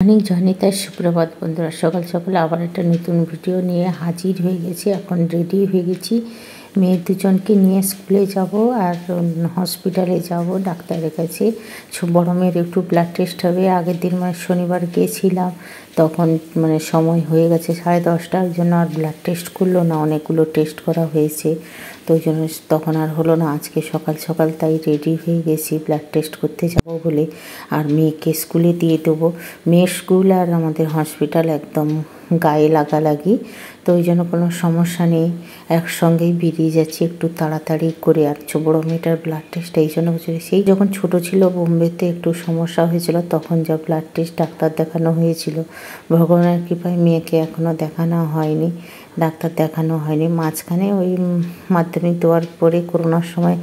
অনেক জয়নিতার সুপ্রভাত বন্ধুরা, সকাল সকাল আবার একটা নতুন ভিডিও নিয়ে হাজির হয়ে গেছি। এখন রেডি হয়ে গেছি, মেয়ে দুজনকে নিয়ে স্কুলে যাব আর হসপিটালে যাব ডাক্তারের কাছে। বড় মেয়ের একটু ব্লাড টেস্ট হবে। আগের দিন শনিবার গিয়েছিলাম, তখন সময় হয়ে গেছে 10:30, ওই জন্য আর ব্লাড টেস্ট করলো না, অনেকগুলো টেস্ট করা হয়েছে, তো ওই জন্য তখন আর হলো না। আজকে সকাল সকাল তাই রেডি হয়ে গেছি ব্লাড টেস্ট করতে যাব বলে, আর মেয়েকে স্কুলে দিয়ে দেবো। মেয়ের স্কুল আর আমাদের হসপিটাল একদম গায়ে লাগালাগি, তো ওই জন্য কোনো সমস্যা নেই, একসঙ্গেই বেরিয়ে যাচ্ছি একটু তাড়াতাড়ি করে। আর বড়ো মেয়েটার ব্লাড টেস্ট এই জন্য হচ্ছে, সেই যখন ছোট ছিল বোম্বেতে একটু সমস্যা হয়েছিল, তখন যা ব্লাড টেস্ট ডাক্তার দেখানো হয়েছিল। ভগবানের কৃপায় মেয়েকে এখনও দেখানো হয়নি, ডাক্তার দেখানো হয়নি। মাঝখানে ওই মাধ্যমিক দেওয়ার পরে করোনার সময়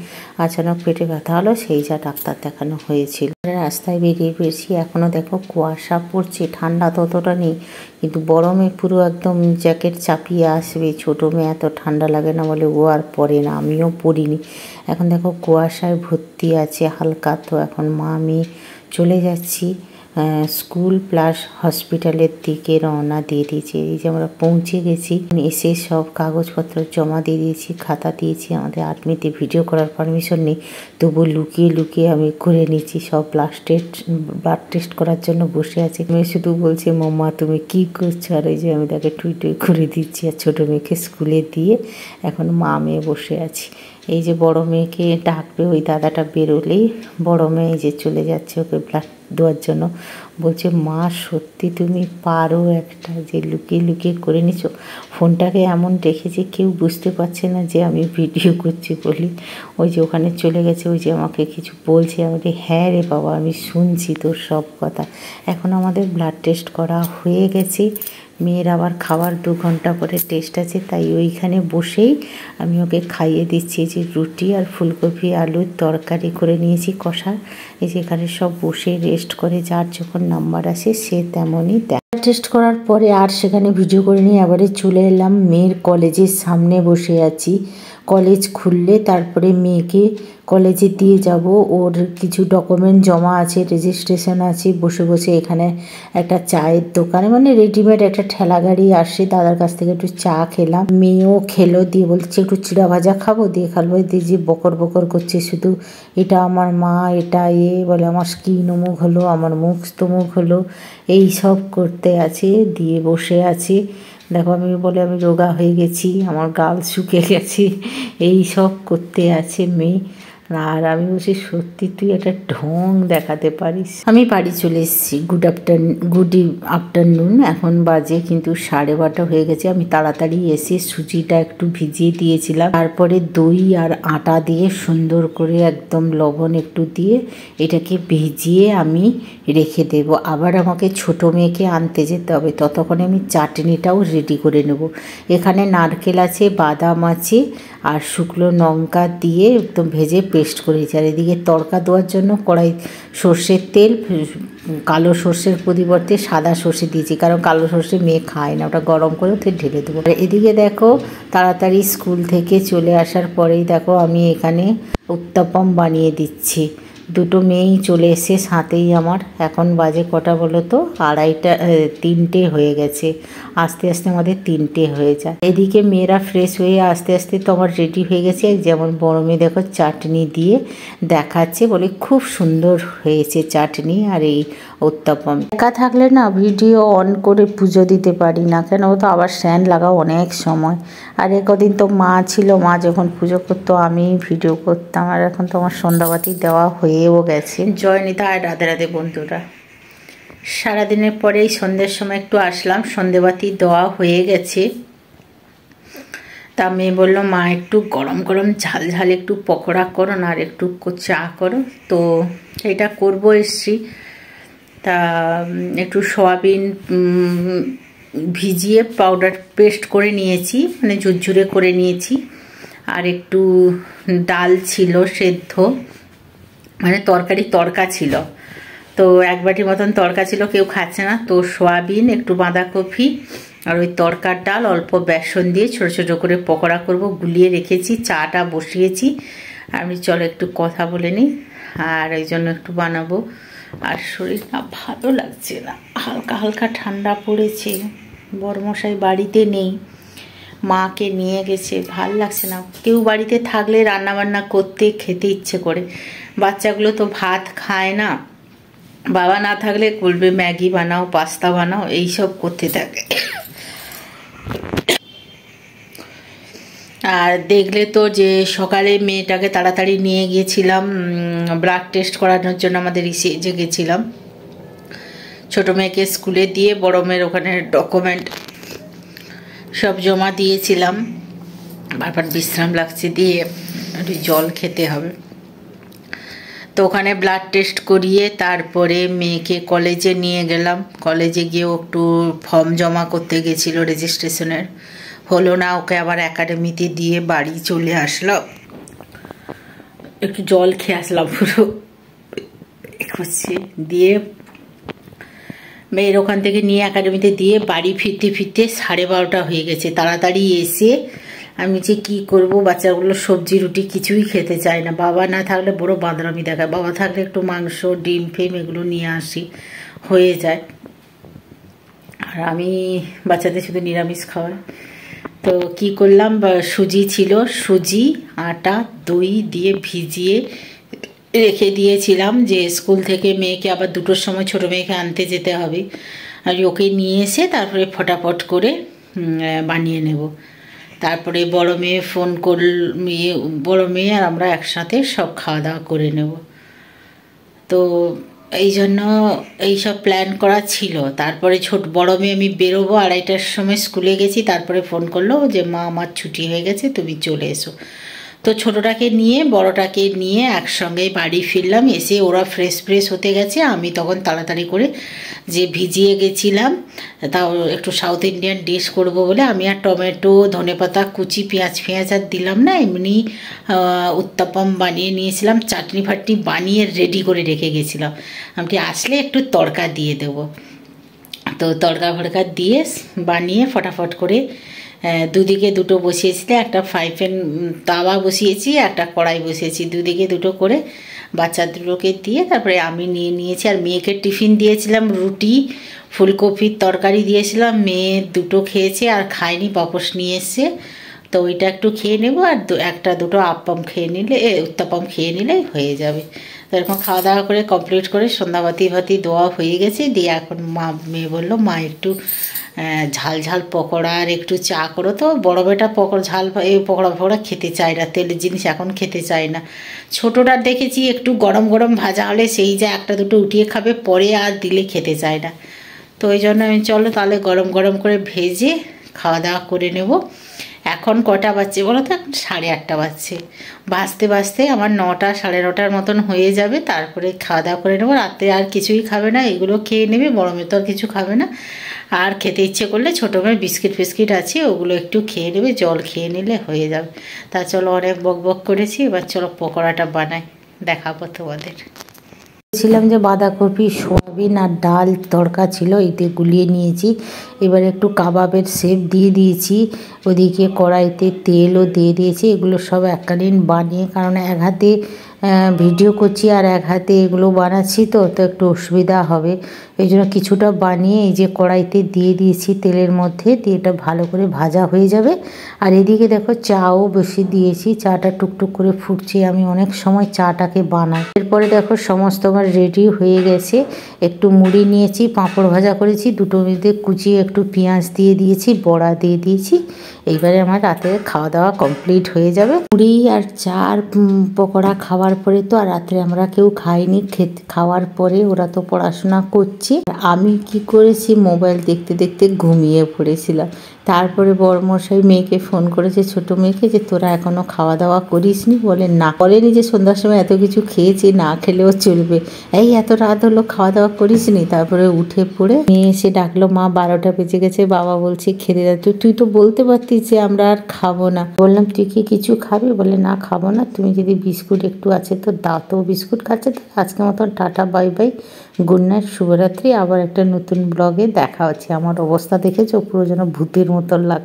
আচানক পেটে ব্যথা হলো, সেই যা ডাক্তার দেখানো হয়েছিল। রাস্তায় বেরিয়ে পড়েছি, এখনও দেখো কুয়াশা পড়ছে, ঠান্ডা ততটা নেই, কিন্তু বড় মেয়ে পুরো একদম জ্যাকেট চাপিয়ে আসবে। ছোটো মেয়ে এত ঠান্ডা লাগে না বলে ও আর পরে না, আমিও পরিনি। এখন দেখো কুয়াশায় ভর্তি আছে হালকা, তো এখন মা আমি চলে যাচ্ছি স্কুল প্লাস হসপিটালের দিকে রওনা দিয়ে দিয়েছি। এই যে আমরা পৌঁছে গেছি, এসে সব কাগজপত্র জমা দিয়ে দিয়েছি, খাতা দিয়েছি। আমাদের আর্মিতে ভিডিও করার পারমিশন নেই, তবু লুকিয়ে লুকিয়ে আমি করে নিচ্ছি। সব ব্লাড টেস্ট করার জন্য বসে আছে। মেয়ে শুধু বলছে মাম্মা তুমি কি করছো, আর এই যে আমি তাকে টুই টুই করে দিচ্ছি। আর ছোটো মেয়েকে স্কুলে দিয়ে এখন মা মেয়ে বসে আছি। এই যে বড় মেয়েকে ডাকবে, ওই দাদাটা বেরোলেই বড় মেয়ে এই যে চলে যাচ্ছে ওকে ব্লাড দেওয়ার জন্য। বলছে মা সত্যি তুমি পারো, একটা যে লুকিয়ে লুকিয়ে করে নিছো। ফোনটাকে এমন রেখেছি কেউ বুঝতে পারছে না যে আমি ভিডিও করছি বলি। ওই যে ওখানে চলে গেছে, ওই যে আমাকে কিছু বলছে, আমাকে হ্যাঁ রে বাবা আমি শুনছি তোর সব কথা। এখন আমাদের ব্লাড টেস্ট করা হয়ে গেছে, মেয়ের আবার খাবার 2 ঘন্টা পরে টেস্ট আছে, তাই ওইখানে বসেই আমি ওকে খাইয়ে দিচ্ছি। যে রুটি আর ফুলকপি আলুর তরকারি করে নিয়েছি কষা। এই যে এখানে সব বসে রেস্ট করে, যার যখন নাম্বার আসে সে তেমনই দেয়। টেস্ট করার পরে আর সেখানে ভিডিও করে নিয়ে এবারে চলে এলাম মেয়ের কলেজের সামনে বসে আছি। কলেজ খুললে তারপরে মেয়েকে কলেজে দিয়ে যাব, ওর কিছু ডকুমেন্ট জমা আছে, রেজিস্ট্রেশন আছে। বসে বসে এখানে একটা চায়ের দোকানে রেডিমেড একটা ঠেলা গাড়ি আসে, দাদার কাছ থেকে একটু চা খেলাম। মেয়েও খেলো, দিয়ে বলছে একটু চিড়া ভাজা খাবো, দিয়ে খাবো। দিয়ে যে বকর বকর করছে শুধু, এটা আমার মা, এটা বলে আমার স্কিন অমুক হলো, আমার মুখ তমুক হলো, এই সব করতে আছে। দিয়ে বসে আছি, দেখো আমি বলে আমি রোগা হয়ে গেছি, আমার গাল শুকিয়ে গেছি, এই সব করতে আছে মেয়ে। আর আমি বলছি সত্যি তুই একটা ঢং দেখাতে পারিস। আমি বাড়ি চলে এসেছি। গুড আফটারনুন এখন বাজে কিন্তু 12:30 হয়ে গেছে। আমি তাড়াতাড়ি এসে সুজিটা একটু ভিজিয়ে দিয়েছিলাম, তারপরে দই আর আটা দিয়ে সুন্দর করে একদম লবণ একটু দিয়ে এটাকে ভিজিয়ে আমি রেখে দেব। আবার আমাকে ছোটো মেয়েকে আনতে যেতে হবে, ততক্ষণে আমি চাটনিটাও রেডি করে নেব। এখানে নারকেল আছে, বাদাম আছে, আর শুকনো লঙ্কা দিয়ে একদম ভেজে পেস্ট করেছি। আর এদিকে তড়কা দেওয়ার জন্য কড়াই সর্ষের তেল, কালো সর্ষের পরিবর্তে সাদা সর্ষে দিয়েছি, কারণ কালো সর্ষে মেয়ে খায় না, ওটা গরম করে ওতে ঢেলে দেবো। আর এদিকে দেখো তাড়াতাড়ি স্কুল থেকে চলে আসার পরেই দেখো আমি এখানে উত্তপম বানিয়ে দিচ্ছি। দুটো মেয়েই চলে এসে সাথেই আমার। এখন বাজে কটা বলো তো, 3টে হয়ে গেছে। আস্তে আস্তে আমাদের 3টে হয়ে যায়। এদিকে মেয়েরা ফ্রেশ হয়ে আস্তে আস্তে তো আমার রেডি হয়ে গেছে। যেমন বড় মেয়ে দেখো চাটনি দিয়ে দেখাচ্ছে, বলে খুব সুন্দর হয়েছে চাটনি আর এই উত্তপম। একা থাকলে না ভিডিও অন করে পুজো দিতে পারি না, কেন ও তো আবার স্ট্যান্ড লাগাও অনেক সময়। আর কদিন তো মা ছিল, মা যখন পুজো করতো আমি ভিডিও করতাম। আর এখন তো আমার সন্ধ্যাবাতি দেওয়া হয়েও গেছে। জয়নিতা আর রাধে রাধে বন্ধুরা। সারাদিনের পরে এই সন্ধ্যের সময় একটু আসলাম, সন্ধ্যেবাতি দেওয়া হয়ে গেছে। তা মেয়ে বললো মা একটু গরম গরম ঝাল ঝাল একটু পকোড়া করো না, আর একটু চা করো, তো এটা করবো এসছি। তা একটু সয়াবিন ভিজিয়ে পাউডার পেস্ট করে নিয়েছি, ঝুরঝুরে করে নিয়েছি। আর একটু ডাল ছিল সেদ্ধ, তরকা ছিল, তো 1 বাটি মতন তরকা ছিল, কেউ খাচ্ছে না, তো সয়াবিন একটু বাঁধাকপি আর ওই তরকার ডাল অল্প বেসন দিয়ে ছোট ছোট করে পকোড়া করব, গুলিয়ে রেখেছি। চাটা বসিয়েছি, আমি চলো একটু কথা বলে নিই, আর এই জন্য একটু বানাবো। আর শরীর না ভালো লাগছে না, হালকা হালকা ঠান্ডা পড়েছে। বড়মশাই বাড়িতে নেই, মাকে নিয়ে গেছে, ভাল লাগছে না। কেউ বাড়িতে থাকলে রান্নাবান্না করতে খেতে ইচ্ছে করে, বাচ্চাগুলো তো ভাত খায় না। বাবা না থাকলে বলবে ম্যাগি বানাও, পাস্তা বানাও, এইসব করতে থাকে। আর দেখলে তো যে সকালে মেয়েটাকে তাড়াতাড়ি নিয়ে গিয়েছিলাম ব্লাড টেস্ট করানোর জন্য, আমাদের ইসে গেছিলাম। ছোটো মেয়েকে স্কুলে দিয়ে বড় মেয়ের ওখানে ডকুমেন্ট সব জমা দিয়েছিলাম। বারবার বিশ্রাম লাগছে, দিয়ে একটু জল খেতে হবে। তো ওখানে ব্লাড টেস্ট করিয়ে তারপরে মেয়েকে কলেজে নিয়ে গেলাম। কলেজে গিয়েও একটু ফর্ম জমা করতে গেছিলো রেজিস্ট্রেশনের, হলো না। ওকে আবার একাডেমিতে দিয়ে বাড়ি চলে আসলাম, একটু জল খেয়ে আসলাম, পুরো হচ্ছে। দিয়ে মেয়ের ওখান থেকে নিয়ে একাডেমিতে দিয়ে বাড়ি ফিরতে ফিরতে 12:30 হয়ে গেছে। তাড়াতাড়ি এসে আমি যে কি করব, বাচ্চাগুলো সবজি রুটি কিছুই খেতে চায় না। বাবা না থাকলে বড় বাঁদরামি দেখায়, বাবা থাকলে একটু মাংস ডিম ফেম এগুলো নিয়ে আসি, হয়ে যায়। আর আমি বাচ্চাদের শুধু নিরামিষ খাওয়াই। তো কি করলাম, সুজি ছিল, সুজি আটা দই দিয়ে ভিজিয়ে রেখে দিয়েছিলাম, যে স্কুল থেকে মেয়েকে আবার 2টোর সময় ছোটো মেয়েকে আনতে যেতে হবে। আর ওকে নিয়ে এসে তারপরে ফটাফট করে বানিয়ে নেব। তারপরে বড় মেয়ে ফোন বড় মেয়ে আর আমরা একসাথে সব খাওয়া দাওয়া করে নেব। তো এই জন্য এইসব প্ল্যান করা ছিল। তারপরে বড় মেয়ে আমি বেরোবো, 2:30টার সময় স্কুলে গেছি। তারপরে ফোন করলো যে মা আমার ছুটি হয়ে গেছে, তুমি চলে এসো। তো ছোটোটাকে নিয়ে বড়টাকে নিয়ে একসঙ্গে বাড়ি ফিরলাম। এসে ওরা ফ্রেশ হতে গেছে, আমি তখন তাড়াতাড়ি করে যে ভিজিয়ে গেছিলাম, তাও একটু সাউথ ইন্ডিয়ান ডিশ করব বলে আমি আর টমেটো ধনেপাতা কুচি পেঁয়াজ আর দিলাম না, এমনি উত্তাপম বানিয়ে নিয়েছিলাম। চাটনি ফাটনি বানিয়ে রেডি করে রেখে গেছিলাম, আমি আসলে একটু তড়কা দিয়ে দেবো। তো তড়কা ফড়কা দিয়ে বানিয়ে ফটাফট করে দুদিকে 2টো বসিয়েছি, একটা ফ্রাই প্যান তাওয়া বসিয়েছি, একটা কড়াই বসিয়েছি, দুদিকে 2টো করে বাচ্চা দুটোকে দিয়ে তারপরে আমি নিয়েছি। আর মেয়েকে টিফিন দিয়েছিলাম, রুটি ফুলকপির তরকারি দিয়েছিলাম। মেয়ে 2টো খেয়েছে, আর খায়নি, পাপোশ নিয়ে এসছে। তো ওইটা একটু খেয়ে নেবো, আর 1-2টো আপ্পাম খেয়ে নিলে উত্তাপম খেয়ে নিলেই হয়ে যাবে। তো এরকম খাওয়া দাওয়া করে কমপ্লিট করে সন্ধ্যাবাতি দেওয়া হয়ে গেছে। দিয়ে এখন মেয়ে বললো মা একটু ঝাল ঝাল পকোড়া আর একটু চা করো। তো বড় বেটা পকোড়া খেতে চায় না, তেলের জিনিস এখন খেতে চায় না। ছোটোটার দেখেছি একটু গরম গরম ভাজা হলে সেই যা 1-2টো উঠিয়ে খাবে, পরে আর দিলে খেতে চায় না। তো ওই জন্য আমি চলো তাহলে গরম গরম করে ভেজে খাওয়া দাওয়া করে নেব। এখন কটা বাজছে বলো তো? এখন 8:30 বাজছে। বাজতে আমার 9টা 9:30 মতন হয়ে যাবে। তারপরে খাওয়া দাওয়া করে নেবো। রাতে আর কিছুই খাবে না, এগুলো খেয়ে নেবে। বড় মেয়ে তো আর কিছু খাবে না। আর খেতে ইচ্ছে করলে ছোটো মেয়ে বিস্কিট আছে, ওগুলো একটু খেয়ে নেবে, জল খেয়ে নিলে হয়ে যাবে। তা চলো, অনেক বক করেছি, এবার চলো পকোড়াটা বানাই, দেখাবো তোমাদের। ছিলাম যে বাঁধাকপি সয়াবিন আর ডাল তড়কা ছিল, এতে গুলিয়ে নিয়েছি। এবার একটু কাবাবের শেপ দিয়ে দিয়েছি, ওদিকে কড়াইতে তেলও দিয়ে দিয়েছি। এগুলো সব এককালীন বানিয়ে, কারণ এক হাতে ভিডিও করছি আর এক হাতে এগুলো বানাচ্ছি, তো একটু অসুবিধা হবে। এই জন্য কিছুটা বানিয়ে এই যে কড়াইতে দিয়ে দিয়েছি তেলের মধ্যে, দিয়ে এটা ভালো করে ভাজা হয়ে যাবে। আর এদিকে দেখো চাও বেশি দিয়েছি, চাটা টুকটুক করে ফুটছে। আমি অনেক সময় চাটাকে বানাই। এরপরে দেখো সমস্ত আমার রেডি হয়ে গেছে। একটু মুড়ি নিয়েছি, পাঁপড় ভাজা করেছি, 2টো মধ্যে কুচিয়ে একটু পেঁয়াজ দিয়ে দিয়েছি, বড়া দিয়ে দিয়েছি। এইবারে আমার রাতে খাওয়া দাওয়া কমপ্লিট হয়ে যাবে। মুড়ি আর চা আর পকোড়া খাওয়ার পরে তো আর রাত্রে আমরা কেউ খাইনি। খাওয়ার পরে ওরা তো পড়াশোনা করছে, আমি কি করেছি মোবাইল দেখতে দেখতে ঘুমিয়ে পড়েছিলাম। তারপরে বড়মশাই মেয়েকে ফোন করেছে, ছোটো মেয়েকে, যে তোরা এখনও খাওয়া দাওয়া করিসনি? বলে না। বলেনি যে সন্ধ্যার সময় এত কিছু খেয়েছি, না খেলেও চলবে, এই এত রাত হলো খাওয়া দাওয়া করিসনি? তারপরে উঠে পড়ে মেয়ে এসে ডাকলো, মা 12টা বেজে গেছে, বাবা বলছে খেতে যা। তুই তো বলতে পারতিস যে আমরা আর খাবো না। বললাম তুই কি কিছু খাবি? বলে না খাবো না, তুমি যদি বিস্কুট একটু আছে তো দাও। তো বিস্কুট খাচ্ছে। তো আজকের মতন tata, bye bye, good night, শুভরাত্রি। আবার একটা নতুন ব্লগে দেখা হচ্ছে। আমার অবস্থা দেখেছো, পুরো যেন ভূতের মতন লাগে।